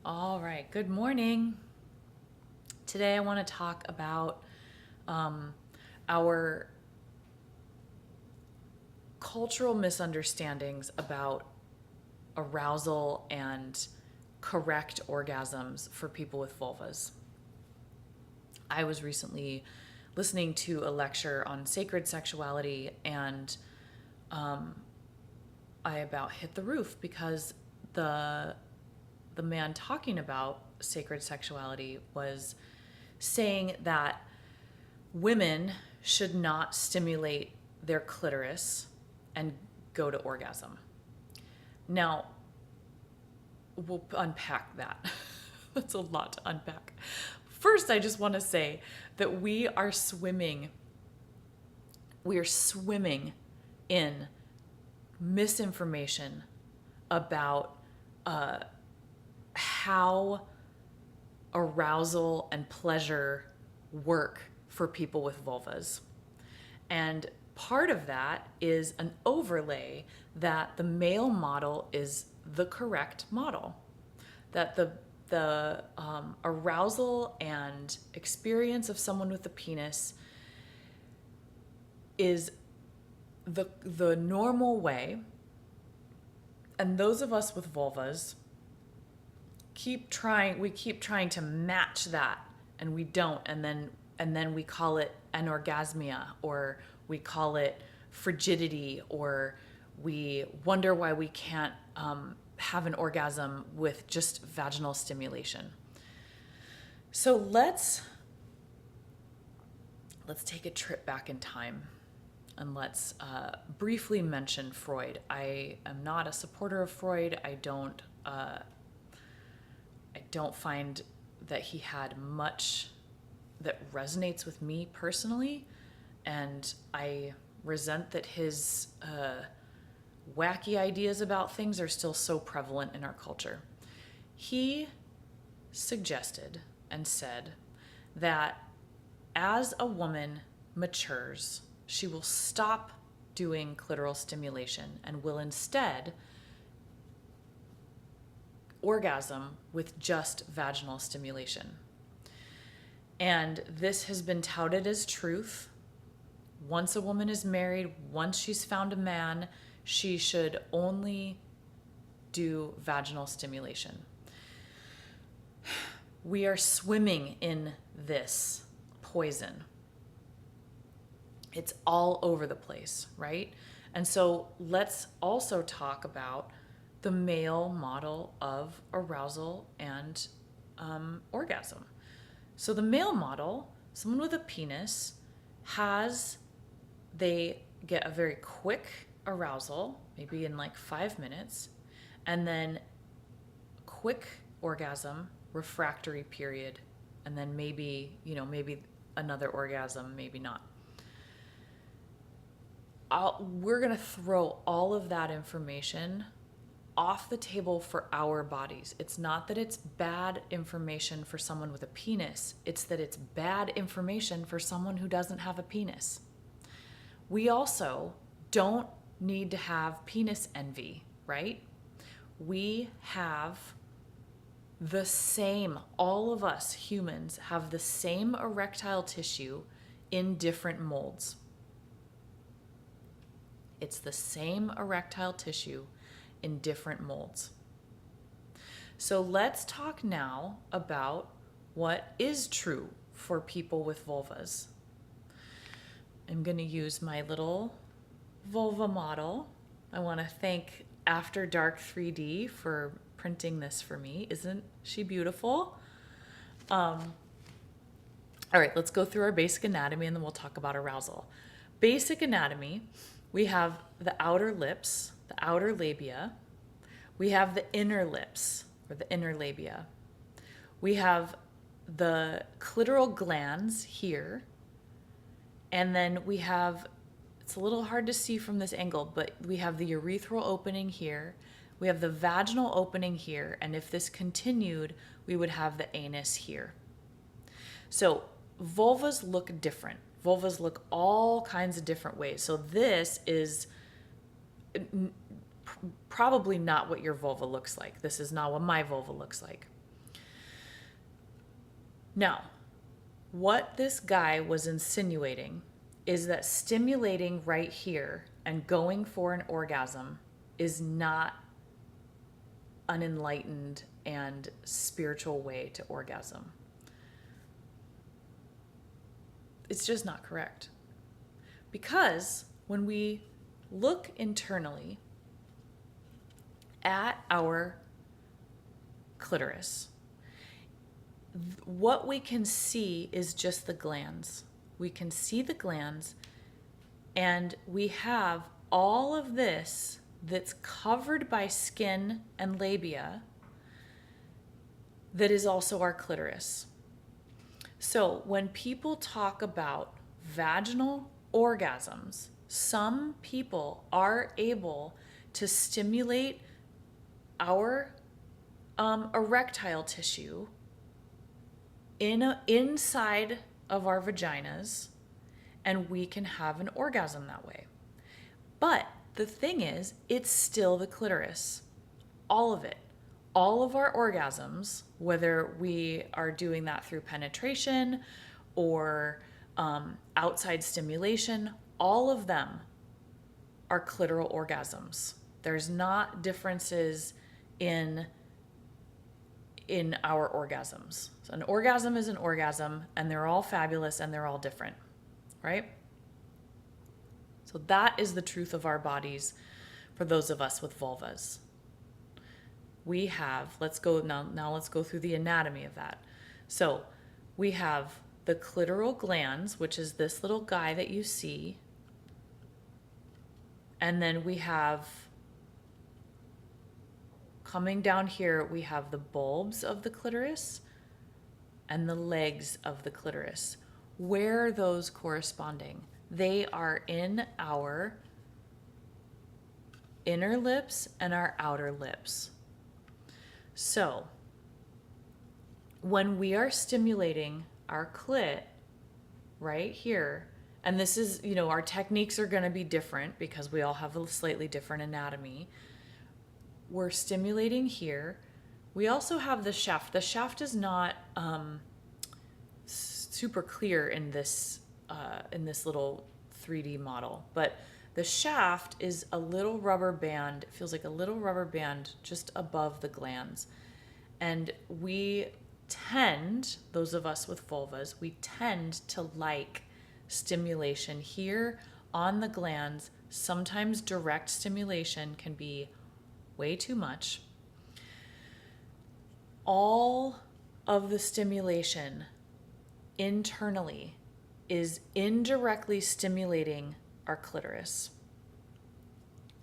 All right, good morning. Today I want to talk about our cultural misunderstandings about arousal and correct orgasms for people with vulvas. I was recently listening to a lecture on sacred sexuality, and I about hit the roof because the man talking about sacred sexuality was saying that women should not stimulate their clitoris and go to orgasm. Now, we'll unpack that. That's a lot to unpack. First, I just want to say that we are swimming in misinformation about how arousal and pleasure work for people with vulvas. And part of that is an overlay that the male model is the correct model, that the arousal and experience of someone with a penis is the normal way, and those of us with vulvas keep trying to match that, and we don't, and then we call it anorgasmia, or we call it frigidity, or we wonder why we can't have an orgasm with just vaginal stimulation. So let's take a trip back in time, and let's briefly mention Freud. I am not a supporter of Freud. I don't find that he had much that resonates with me personally, and I resent that his wacky ideas about things are still so prevalent in our culture. He suggested and said that as a woman matures, she will stop doing clitoral stimulation and will instead orgasm with just vaginal stimulation. And this has been touted as truth. Once a woman is married, once she's found a man, she should only do vaginal stimulation. We are swimming in this poison. It's all over the place, right? And so let's also talk about the male model of arousal and orgasm. So the male model, someone with a penis, they get a very quick arousal, maybe in like 5 minutes, and then quick orgasm, refractory period, and then maybe another orgasm, maybe not. We're going to throw all of that information off the table for our bodies. It's not that it's bad information for someone with a penis. It's that it's bad information for someone who doesn't have a penis. We also don't need to have penis envy, right? We have the same, all of us humans have the same erectile tissue in different molds. It's the same erectile tissue in different molds. So let's talk now about what is true for people with vulvas. I'm going to use my little vulva model. I want to thank After Dark 3D for printing this for me. Isn't she beautiful? All right, let's go through our basic anatomy and then we'll talk about arousal. Basic anatomy, we have the outer lips, the outer labia. We have the inner lips, or the inner labia. We have the clitoral glands here. And then we have, it's a little hard to see from this angle, but we have the urethral opening here. We have the vaginal opening here. And if this continued, we would have the anus here. So vulvas look different. Vulvas look all kinds of different ways. So this is probably not what your vulva looks like. This is not what my vulva looks like. Now, what this guy was insinuating is that stimulating right here and going for an orgasm is not an enlightened and spiritual way to orgasm. It's just not correct. Because when we look internally at our clitoris, what we can see is just the glands. We can see the glands, and we have all of this that's covered by skin and labia that is also our clitoris. So when people talk about vaginal orgasms, some people are able to stimulate our erectile tissue inside of our vaginas, and we can have an orgasm that way. But the thing is, it's still the clitoris. All of it. All of our orgasms, whether we are doing that through penetration or outside stimulation, all of them are clitoral orgasms. There's not differences in our orgasms. So an orgasm is an orgasm, and they're all fabulous and they're all different, right? So that is the truth of our bodies for those of us with vulvas. We have, let's go through the anatomy of that. So we have the clitoral glands, which is this little guy that you see. And then we have, coming down here, we have the bulbs of the clitoris and the legs of the clitoris. Where are those corresponding? They are in our inner lips and our outer lips. So when we are stimulating our clit right here, and this is, our techniques are going to be different because we all have a slightly different anatomy. We're stimulating here. We also have the shaft. The shaft is not super clear in this little 3D model, but the shaft is a little rubber band. It feels like a little rubber band just above the glands. And we tend, those of us with vulvas, we tend to like stimulation here on the glands. Sometimes direct stimulation can be way too much. All of the stimulation internally is indirectly stimulating our clitoris.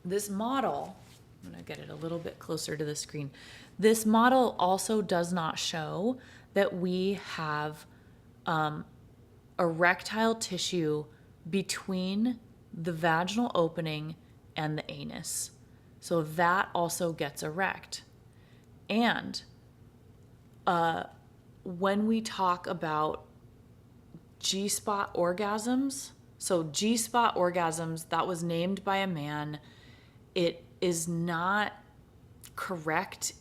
This model, I'm going to get it a little bit closer to the screen. This model also does not show that we have erectile tissue between the vaginal opening and the anus. So that also gets erect. And when we talk about G-spot orgasms, so G-spot orgasms, that was named by a man. It is not correct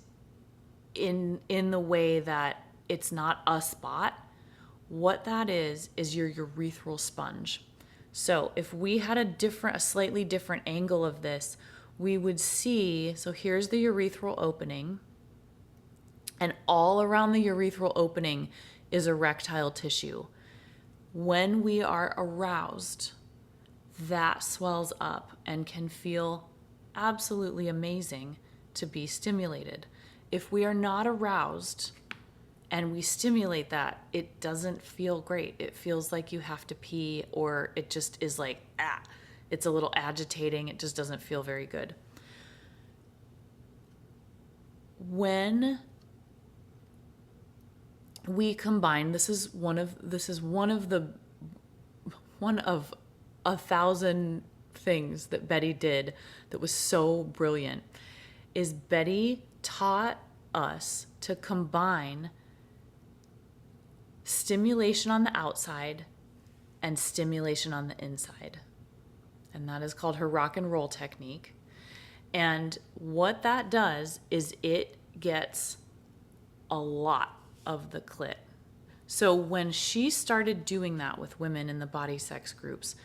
in the way that it's not a spot. What that is your urethral sponge. So if we had a slightly different angle of this, we would see, so here's the urethral opening, and all around the urethral opening is erectile tissue. When we are aroused, that swells up and can feel absolutely amazing to be stimulated. If we are not aroused and we stimulate that, it doesn't feel great. It feels like you have to pee, or it just is like, it's a little agitating. It just doesn't feel very good. When we combine, this is one of 1,000 things that Betty did that was so brilliant, is Betty taught us to combine stimulation on the outside and stimulation on the inside. And that is called her rock and roll technique. And what that does is it gets a lot of the clit. So when she started doing that with women in the body sex groups,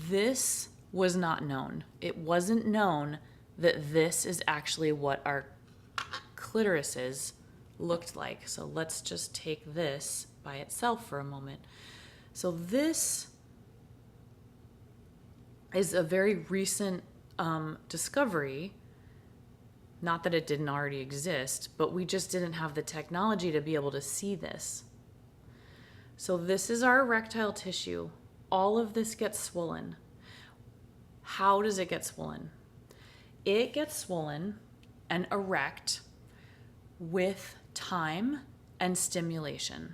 this was not known. It wasn't known that this is actually what our clitorises looked like. So let's just take this by itself for a moment. So this is a very recent discovery. Not that it didn't already exist, but we just didn't have the technology to be able to see this. So this is our erectile tissue. All of this gets swollen. How does it get swollen? It gets swollen and erect with time and stimulation.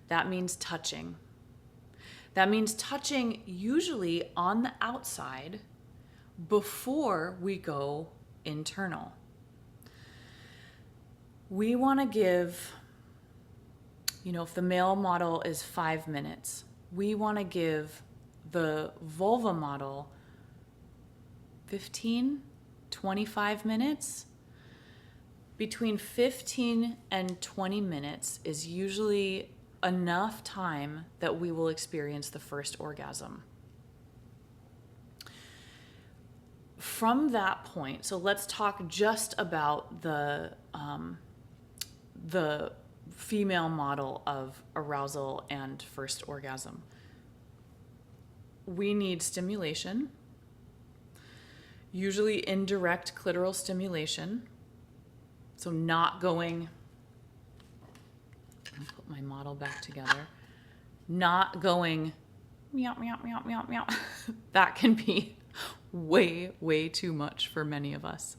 That means touching. That means touching usually on the outside before we go internal. We want to give, if the male model is 5 minutes, we want to give the vulva model 15, 25 minutes. Between 15 and 20 minutes is usually enough time that we will experience the first orgasm. From that point, so let's talk just about the female model of arousal and first orgasm. We need stimulation, usually indirect clitoral stimulation. So not going, I'll put my model back together, not going meow, meow, meow, meow, meow. That can be way, way too much for many of us.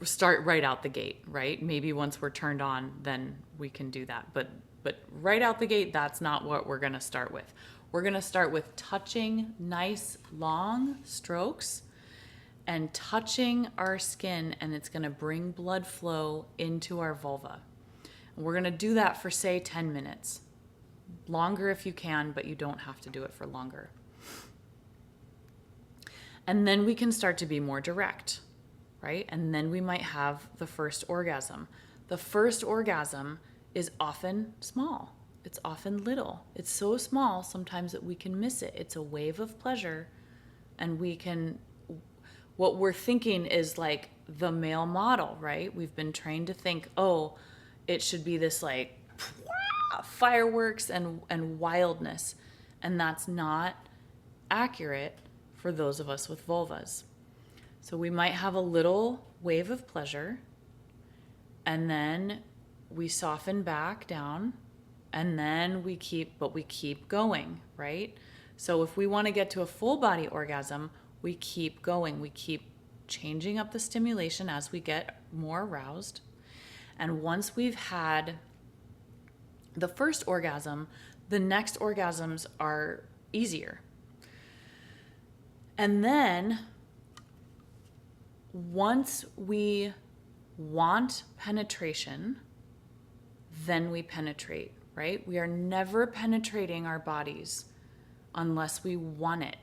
Start right out the gate, right? Maybe once we're turned on, then we can do that. But right out the gate, that's not what we're going to start with. We're going to start with touching nice long strokes and touching our skin, and it's going to bring blood flow into our vulva. And we're going to do that for, say, 10 minutes. Longer if you can, but you don't have to do it for longer. And then we can start to be more direct, right? And then we might have the first orgasm. The first orgasm is often small. It's often little. It's so small sometimes that we can miss it. It's a wave of pleasure, and what we're thinking is like the male model, right? We've been trained to think, oh, it should be this like fireworks and wildness. And that's not accurate for those of us with vulvas. So we might have a little wave of pleasure, and then we soften back down, and then we keep going, right? So if we want to get to a full body orgasm, we keep going. We keep changing up the stimulation as we get more aroused. And once we've had the first orgasm, the next orgasms are easier. And then once we want penetration, then we penetrate, right? We are never penetrating our bodies unless we want it.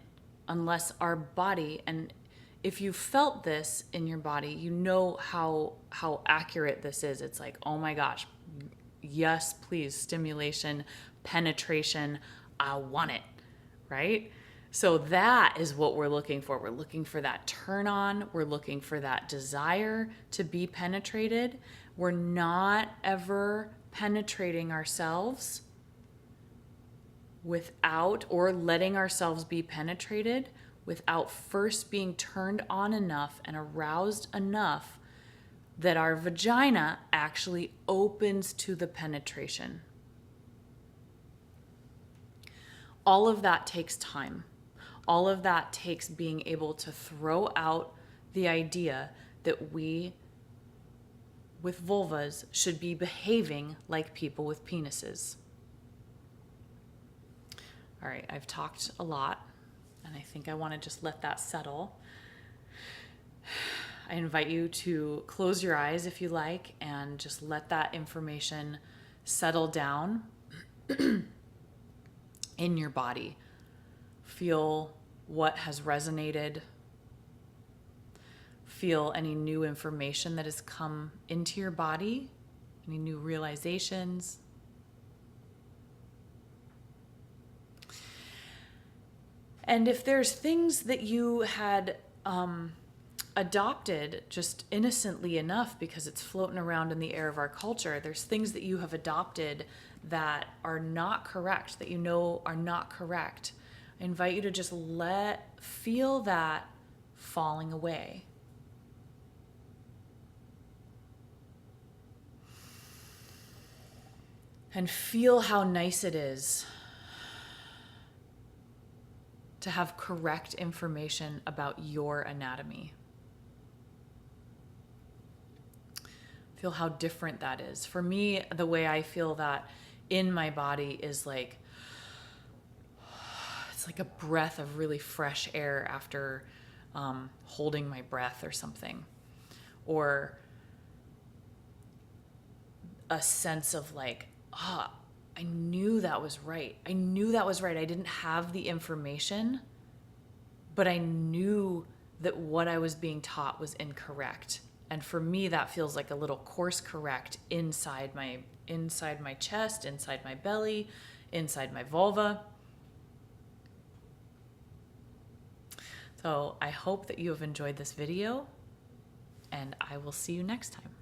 Unless our body, and if you felt this in your body, you know how accurate this is. It's like, oh my gosh, yes, please, stimulation, penetration, I want it, right? So that is what we're looking for. We're looking for that turn on. We're looking for that desire to be penetrated. We're not ever penetrating ourselves without, or letting ourselves be penetrated without first being turned on enough and aroused enough that our vagina actually opens to the penetration. All of that takes time. All of that takes being able to throw out the idea that we with vulvas should be behaving like people with penises. All right, I've talked a lot, and I think I want to just let that settle. I invite you to close your eyes if you like, and just let that information settle down in your body. Feel what has resonated. Feel any new information that has come into your body, any new realizations. And if there's things that you had adopted just innocently enough because it's floating around in the air of our culture, there's things that you have adopted that are not correct, that you know are not correct. I invite you to just feel that falling away. And feel how nice it is to have correct information about your anatomy. Feel how different that is. For me, the way I feel that in my body is like, it's like a breath of really fresh air after holding my breath or something. Or a sense of like, I knew that was right. I knew that was right. I didn't have the information, but I knew that what I was being taught was incorrect. And for me, that feels like a little course correct inside my chest, inside my belly, inside my vulva. So I hope that you have enjoyed this video, and I will see you next time.